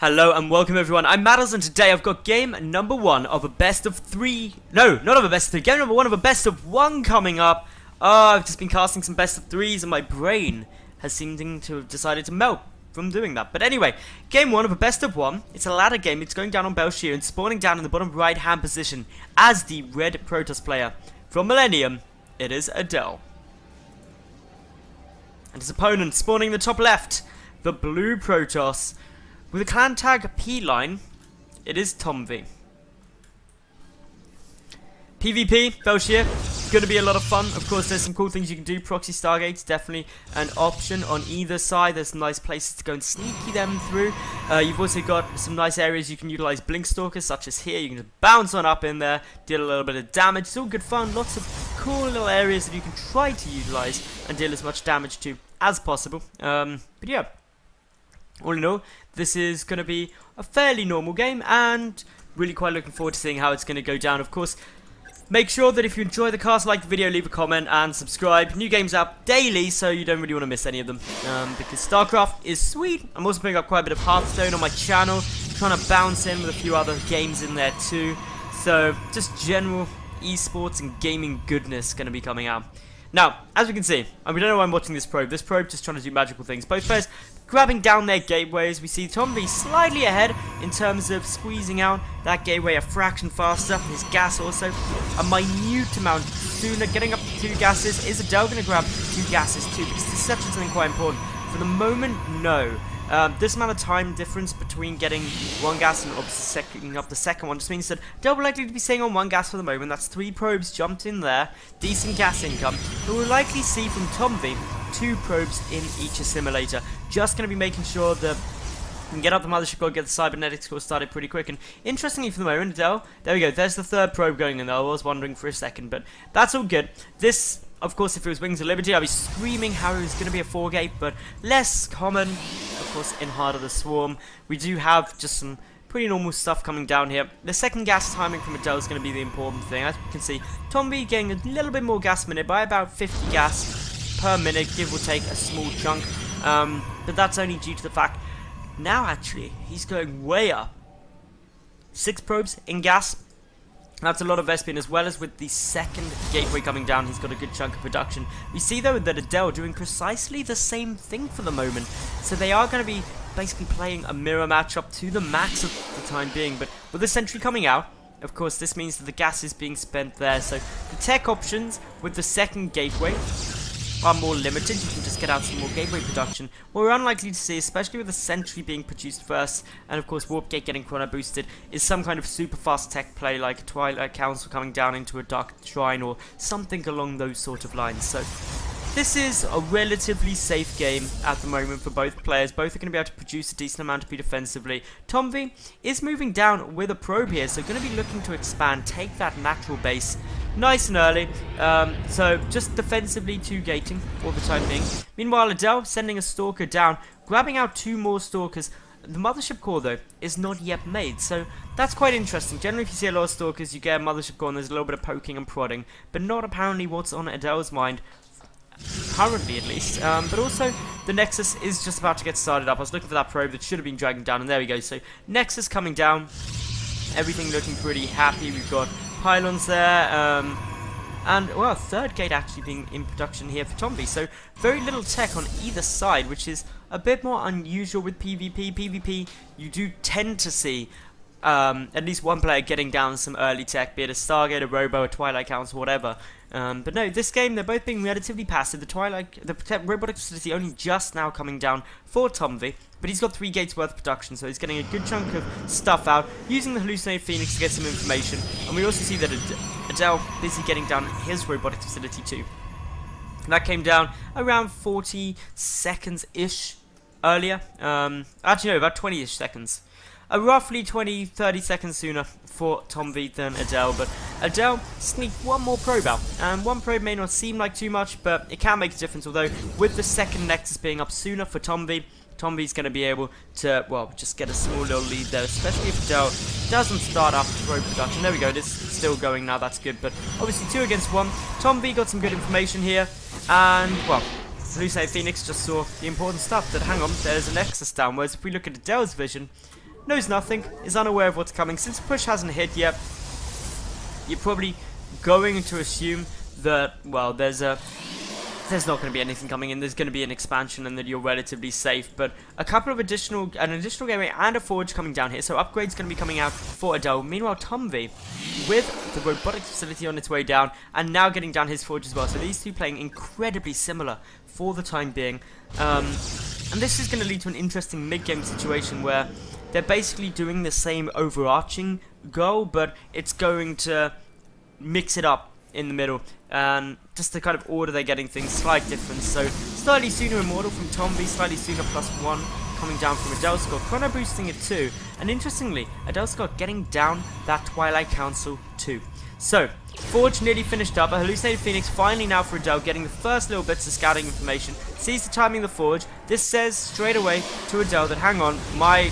Hello and welcome everyone, I'm Madals and today I've got game number 1 of a best of 3, no, not of a best of 3, game number 1 of a best of 1 coming up. I've just been casting some best of 3s and my brain has seemed to have decided to melt from doing that. But anyway, game 1 of a best of 1, it's a ladder game, it's going down on Belshire and spawning down in the bottom right hand position as the red Protoss player. From Millennium, it is Adel. And his opponent spawning in the top left, the blue Protoss. With a clan tag P-line, it is tomve. PvP, Belshire, gonna be a lot of fun. Of course, there's some cool things you can do. Proxy Stargates, definitely an option on either side. There's some nice places to go and sneaky them through. You've also got some nice areas you can utilize Blink Stalkers, such as here. You can just bounce on up in there, deal a little bit of damage. It's all good fun. Lots of cool little areas that you can try to utilize and deal as much damage to as possible. But yeah. All in all, this is going to be a fairly normal game and really quite looking forward to seeing how it's going to go down. Of course, make sure that if you enjoy the cast, like the video, leave a comment and subscribe. New games out daily, so you don't really want to miss any of them because StarCraft is sweet. I'm also putting up quite a bit of Hearthstone on my channel, trying to bounce in with a few other games in there too. So just general esports and gaming goodness going to be coming out. Now, as we can see, we don't know why I'm watching this probe. This probe just trying to do magical things. Both players grabbing down their gateways. We see tomve slightly ahead in terms of squeezing out that gateway a fraction faster. His gas also a minute amount sooner. Getting up to 2 gases. Is Adel going to grab 2 gases too? Because deception is something quite important. For the moment, no. This amount of time difference between getting 1 gas and picking up the second one just means that Adel will likely to be staying on 1 gas for the moment. That's 3 probes jumped in there. Decent gas income. But we'll likely see from tomve 2 probes in each assimilator. Just going to be making sure that we can get up the mothership core, get the cybernetics core started pretty quick. And interestingly for the moment, Adel, there we go. There's the 3rd probe going in there. I was wondering for a second, but that's all good. This, of course, if it was Wings of Liberty, I'd be screaming how it was going to be a 4-gate, but less common, of course, in Heart of the Swarm. We do have just some pretty normal stuff coming down here. The second gas timing from Adel is going to be the important thing. As you can see, tomve getting a little bit more gas minute by about 50 gas per minute, give or take a small chunk. But that's only due to the fact now actually he's going way up. 6 probes in gas. That's a lot of Vespian, as well as with the second gateway coming down, he's got a good chunk of production. We see though that Adel doing precisely the same thing for the moment. So they are going to be basically playing a mirror matchup to the max of the time being. But with the sentry coming out, of course this means that the gas is being spent there. So the tech options with the second gateway are more limited. You can just get out some more gateway production. What we're unlikely to see, especially with the sentry being produced first, and of course warp gate getting chrono boosted, is some kind of super fast tech play like a Twilight Council coming down into a Dark Shrine or something along those sort of lines. So this is a relatively safe game at the moment for both players. Both are going to be able to produce a decent amount of P defensively. tomve is moving down with a probe here, so going to be looking to expand, take that natural base nice and early. So just defensively 2 gating for the time being. Meanwhile, Adel sending a stalker down, grabbing out 2 more stalkers. The mothership core though is not yet made, so that's quite interesting. Generally if you see a lot of stalkers, you get a mothership core and there's a little bit of poking and prodding, but not apparently what's on Adel's mind. Currently at least, but also the Nexus is just about to get started up. I was looking for that probe that should have been dragging down, and there we go. So Nexus coming down, everything looking pretty happy. We've got pylons there, and well, 3rd gate actually being in production here for tomve. So very little tech on either side, which is a bit more unusual with PvP. PvP, you do tend to see at least 1 player getting down some early tech, be it a Stargate, a Robo, a Twilight Council, whatever. But no, this game, they're both being relatively passive. The robotic facility only just now coming down for tomve, but he's got 3 gates worth of production, so he's getting a good chunk of stuff out, using the hallucinated Phoenix to get some information. And we also see that Adel busy getting down his robotic facility too. That came down around 40 seconds-ish earlier. Actually no, about 20-ish seconds. Roughly 20-30 seconds sooner for tomve than Adel, but Adel sneaked 1 more probe out, and 1 probe may not seem like too much, but it can make a difference. Although with the second Nexus being up sooner for tomve's going to be able to, well, just get a small little lead there, especially if Adel doesn't start up probe production. There we go, it is still going now, that's good, but obviously 2 against 1. tomve got some good information here, and well, hallucinated Phoenix just saw the important stuff, that hang on, there's a Nexus down, whereas if we look at Adel's vision, knows nothing, is unaware of what's coming. Since the push hasn't hit yet, you're probably going to assume that, well, there's not going to be anything coming in. There's going to be an expansion and that you're relatively safe. But an additional gateway and a forge coming down here. So upgrades going to be coming out for Adel. Meanwhile, tomve, with the robotics facility on its way down, and now getting down his forge as well. So these two playing incredibly similar for the time being. And this is going to lead to an interesting mid-game situation where they're basically doing the same overarching goal, but it's going to mix it up in the middle, and just the kind of order they're getting things, slight difference. So slightly sooner immortal from tomve, slightly sooner +1 coming down from Adel Scott, chrono boosting it too, and interestingly Adel Scott getting down that Twilight Council too. So forge nearly finished up, a hallucinated phoenix finally now for Adel, getting the first little bits of scouting information, sees the timing of the forge. This says straight away to Adel that hang on, my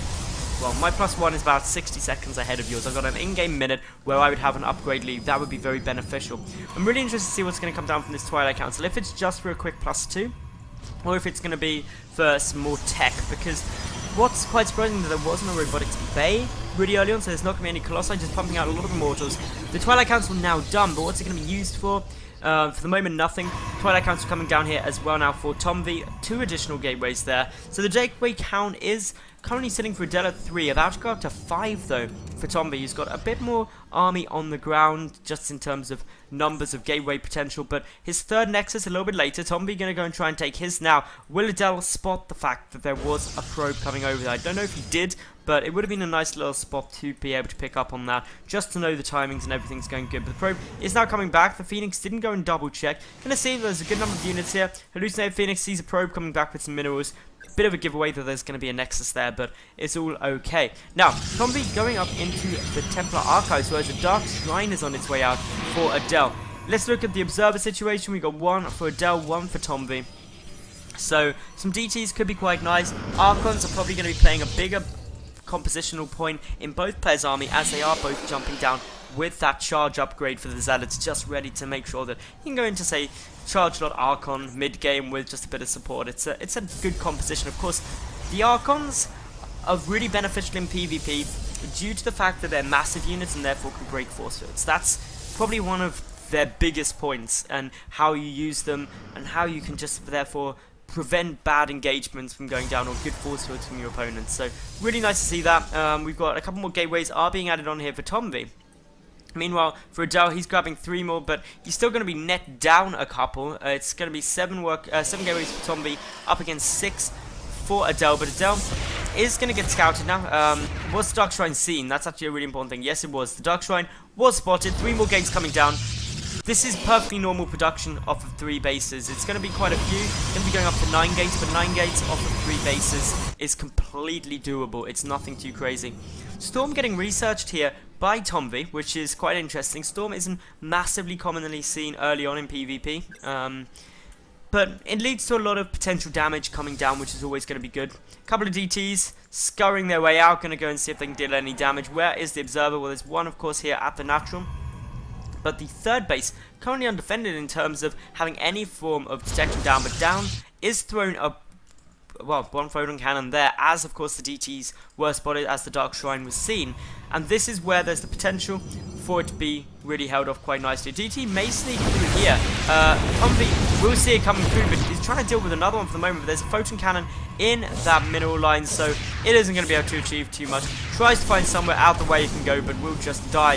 +1 is about 60 seconds ahead of yours. I've got an in-game minute where I would have an upgrade lead. That would be very beneficial. I'm really interested to see what's going to come down from this Twilight Council. If it's just for a quick +2, or if it's going to be for some more tech. Because what's quite surprising that there wasn't a robotics bay really early on, so there's not going to be any Colossi, just pumping out a lot of Immortals. The Twilight Council now done, but what's it going to be used for? For the moment, nothing. Twilight Council coming down here as well now for tomve. 2 additional gateways there. So the gateway count is currently sitting for Adel at 3, about to go up to 5 though for tomve. He's got a bit more army on the ground just in terms of numbers of gateway potential, but his third nexus a little bit later. tomve going to go and try and take his now. Will Adel spot the fact that there was a probe coming over there? I don't know if he did, but it would have been a nice little spot to be able to pick up on that, just to know the timings and everything's going good. But the probe is now coming back. The Phoenix didn't go and double check. Gonna see there's a good number of units here. Hallucinated Phoenix sees a probe coming back with some minerals. Bit of a giveaway that there's going to be a nexus there, but it's all okay. Now, tomve going up into the Templar Archives, whereas the Dark Shrine is on its way out for Adel. Let's look at the Observer situation. We got 1 for Adel, 1 for tomve. So, some DTs could be quite nice. Archons are probably going to be playing a bigger compositional point in both players' army, as they are both jumping down with that charge upgrade for the Zealots, just ready to make sure that you can go into, say, Charge Lot Archon mid-game with just a bit of support. It's a good composition. Of course, the Archons are really beneficial in PvP due to the fact that they're massive units and therefore can break force fields. That's probably one of their biggest points, and how you use them and how you can just therefore prevent bad engagements from going down or good force fields from your opponents. So really nice to see that. We've got a couple more gateways are being added on here for tomve. Meanwhile, for Adel, he's grabbing 3 more, but he's still going to be net down a couple. It's going to be 7 gateways for tomve, up against 6 for Adel. But Adel is going to get scouted now. Was the Dark Shrine seen? That's actually a really important thing. Yes, it was. The Dark Shrine was spotted. 3 more gates coming down. This is perfectly normal production off of 3 bases. It's going to be quite a few. It's going to be going up to 9 gates, but 9 gates off of 3 bases is completely doable. It's nothing too crazy. Storm getting researched here by tomve, which is quite interesting. Storm isn't massively commonly seen early on in PvP, but it leads to a lot of potential damage coming down, which is always going to be good. A couple of DTs scurrying their way out, going to go and see if they can deal any damage. Where is the Observer? Well, there's one, of course, here at the Natural. But the third base, currently undefended in terms of having any form of detection down, but down is thrown up. Well, 1 photon cannon there, as of course the DTs were spotted as the Dark Shrine was seen. And this is where there's the potential for it to be really held off quite nicely. DT may sneak through here. tomve will see it coming through, but he's trying to deal with another one for the moment. But there's a photon cannon in that mineral line, so it isn't going to be able to achieve too much. Tries to find somewhere out the way he can go, but will just die.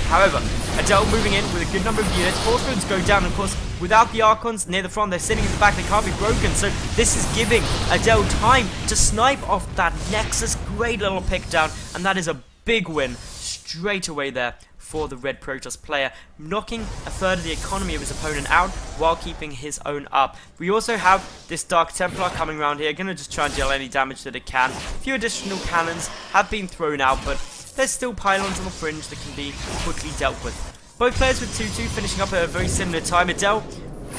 However, Adel moving in with a good number of units. Force fields go down, of course. Without the Archons near the front, they're sitting in the back, they can't be broken, so this is giving Adel time to snipe off that Nexus. Great little pick down, and that is a big win straight away there for the Red Protoss player, knocking a third of the economy of his opponent out while keeping his own up. We also have this Dark Templar coming around here, going to just try and deal any damage that it can. A few additional cannons have been thrown out, but there's still pylons on the fringe that can be quickly dealt with. Both players with 2-2 finishing up at a very similar time. Adel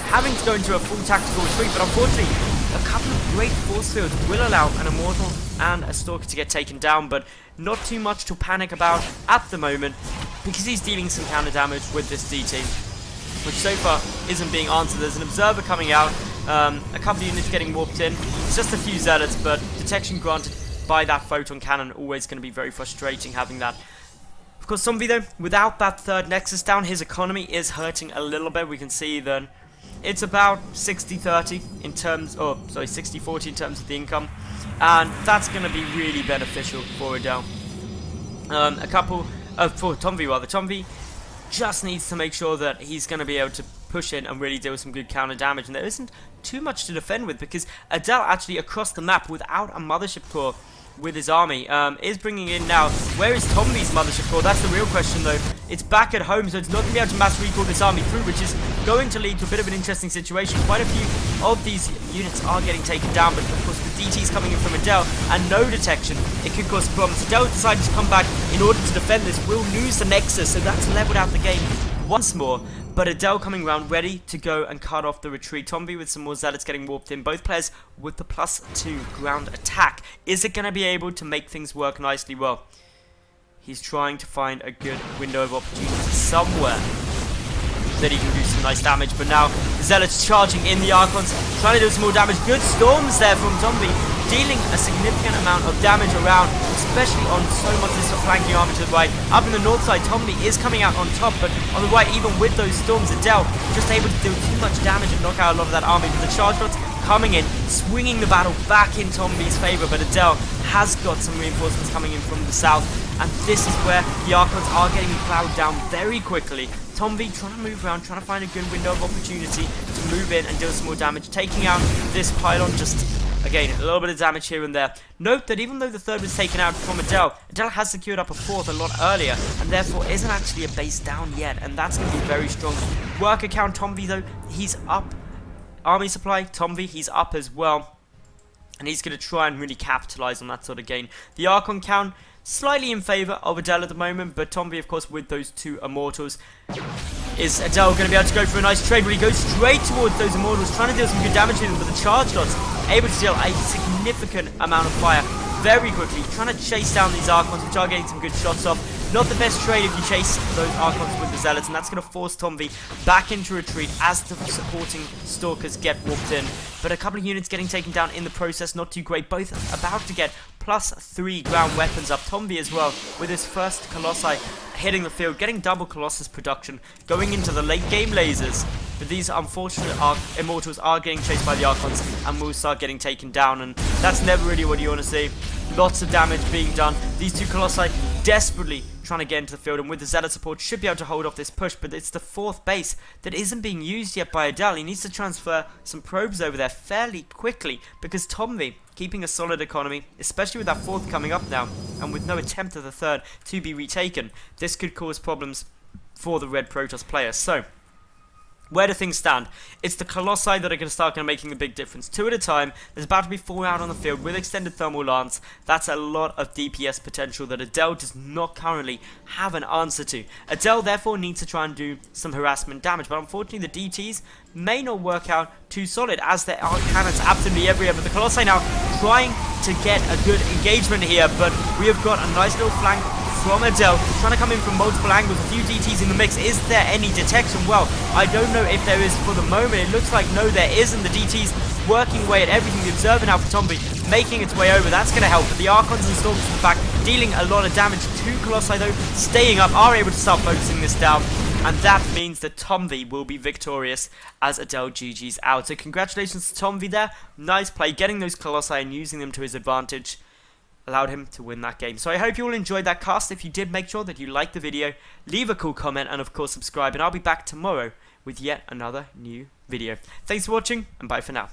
having to go into a full tactical retreat, but unfortunately a couple of great force fields will allow an Immortal and a Stalker to get taken down, but not too much to panic about at the moment, because he's dealing some counter damage with this DT, which so far isn't being answered. There's an Observer coming out, a couple of units getting warped in. It's just a few Zealots, but detection granted by that photon cannon. Always going to be very frustrating having that. Of course, tomve though, without that third nexus down, his economy is hurting a little bit. We can see that it's about 60-30 in terms, or sorry, 60-40 in terms of the income, and that's going to be really beneficial for Adel. For tomve rather. tomve just needs to make sure that he's going to be able to push in and really deal some good counter damage, and there isn't too much to defend with because Adel actually across the map without a mothership core with his army is bringing in now. Where is tomve's mothership core? That's the real question though. It's back at home, so it's not going to be able to mass recall this army through, which is going to lead to a bit of an interesting situation. Quite a few of these units are getting taken down, but of course with DTs coming in from Adel and no detection, it could cause problems. Adel decided to come back in order to defend this. Will lose the nexus, so that's leveled out the game once more. But Adel coming around ready to go and cut off the retreat. tomve with some more zealots getting warped in. Both players with the +2 ground attack. Is it going to be able to make things work nicely? Well, he's trying to find a good window of opportunity somewhere that he can do some nice damage. But now the zealots charging in the Archons, trying to do some more damage. Good storms there from tomve, dealing a significant amount of damage around, especially on so much of this flanking army to the right. Up in the north side, tomve is coming out on top, but on the right, even with those storms, Adel just able to do too much damage and knock out a lot of that army. But the charge rods coming in, swinging the battle back in tomve's favor, but Adel has got some reinforcements coming in from the south, and this is where the Archons are getting plowed down very quickly. tomve trying to move around, trying to find a good window of opportunity to move in and deal some more damage, taking out this pylon. Just again, a little bit of damage here and there. Note that even though the third was taken out from Adel has secured up a fourth a lot earlier, and therefore isn't actually a base down yet, and that's going to be very strong. Worker count, tomve though, he's up. Army supply, tomve, he's up as well, and he's going to try and really capitalize on that sort of gain. The Archon count, slightly in favour of Adel at the moment, but tomve, of course, with those two Immortals. Is Adel going to be able to go for a nice trade where he goes straight towards those Immortals, trying to deal some good damage to them, but the charge dots able to deal a significant amount of fire very quickly, trying to chase down these Archons, which are getting some good shots off. Not the best trade if you chase those Archons with the Zealots, and that's going to force tomve back into retreat as the supporting Stalkers get warped in. But a couple of units getting taken down in the process, not too great. Both about to get +3 ground weapons up. tomve as well, with his first Colossi hitting the field, getting double Colossus production, going into the late game lasers. But these unfortunate Immortals are getting chased by the Archons and will start getting taken down, and that's never really what you want to see. Lots of damage being done. These two Colossi desperately trying to get into the field, and with the Zealot support should be able to hold off this push, but it's the fourth base that isn't being used yet by Adel. He needs to transfer some probes over there fairly quickly, because tomve keeping a solid economy, especially with that fourth coming up now, and with no attempt at the third to be retaken, this could cause problems for the Red Protoss players. So where do things stand? It's the Colossi that are going to start making the big difference. 2 at a time. There's about to be 4 out on the field with extended thermal lance. That's a lot of DPS potential that Adel does not currently have an answer to. Adel therefore needs to try and do some harassment damage, but unfortunately the DTs may not work out too solid, as there are cannons absolutely everywhere. But the Colossi now trying to get a good engagement here, but we have got a nice little flank from Adel, trying to come in from multiple angles. A few DTs in the mix. Is there any detection? Well, I don't know if there is for the moment. It looks like no, there isn't. The DTs working away at everything. The Observer now for tomve making its way over. That's going to help. But the Archons and Stalkers in the back dealing a lot of damage. 2 Colossi though staying up are able to start focusing this down. And that means that tomve will be victorious as Adel GG's out. So congratulations to tomve there. Nice play, getting those Colossi and using them to his advantage. Allowed him to win that game. So I hope you all enjoyed that cast. If you did, make sure that you like the video, leave a cool comment, and of course subscribe. And I'll be back tomorrow with yet another new video. Thanks for watching, and bye for now.